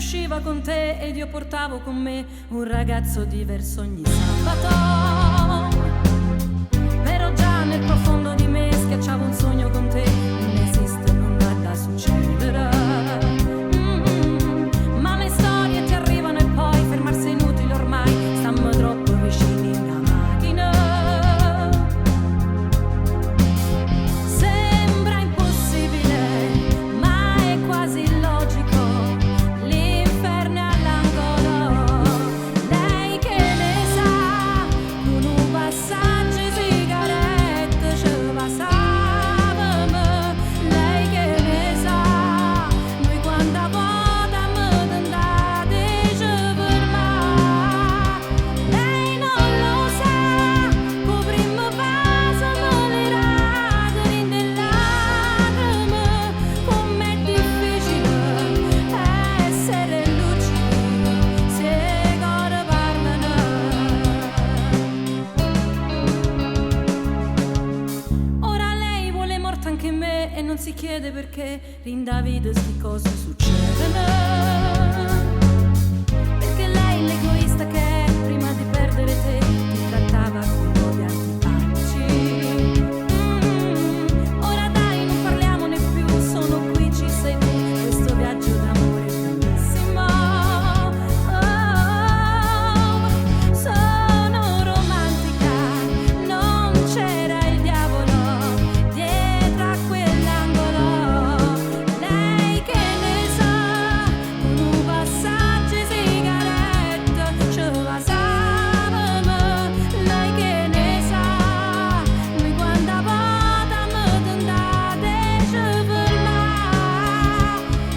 usciva con te ed io portavo con me un ragazzo diverso ogni sabato. Però già nel profondo di me schiacciavo un sogno con te, non esiste, non ha da succedere. Ma le storie ti arrivano e poi fermarsi è inutile ormai, stiamo troppo vicini a una macchina. Sembra impossibile, ma è quasi illogico. L'inferno è all'angolo, lei che ne sa, con un passaggio di sigarette ce passavamo. Lei che ne sa, noi quando potevamo tentare ci fermare. Lei non lo sa, coprimmo passano le radere in lacrime. Com'è difficile essere lucidi se ancora parlano. Ora lei vuole morta anche me e non si chiede perché in Davide sti cose succedono. Perché lei è l'egoista che è, prima di perdere te ti trattava con modi antipatici. Ora dai, non parliamone più, sono qui, ci sei tu, questo viaggio d'amore è bellissimo. Sono romantica, non c'era il diavolo dietro a quell'angolo. Lei che ne sa, con un passaggio di sigarette ci passavamo. Lei che ne sa, noi quando potevamo tentare ci fermare.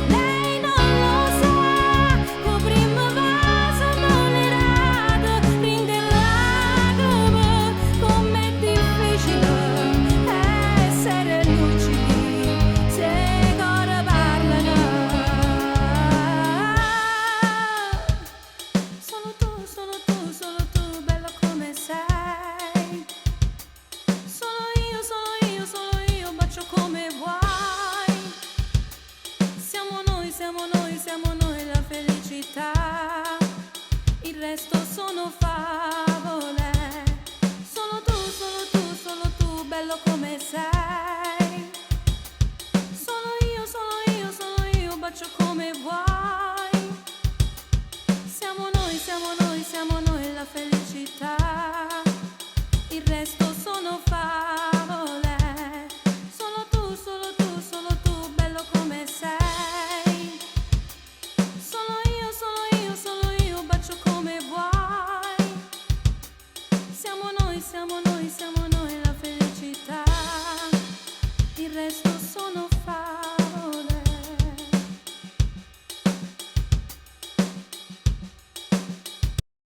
Lei non lo sa, coprimmo passano le radere rinde lacrime. Com'è difficile essere lucidi se ancora parlano. Solo tu, bella come sei. Solo io, bacio come vuoi. Siamo noi la felicità. Il resto sono favole. Solo tu, bello come sei. Solo io, bacio come vuoi. Siamo noi la felicità. Il resto sono favole.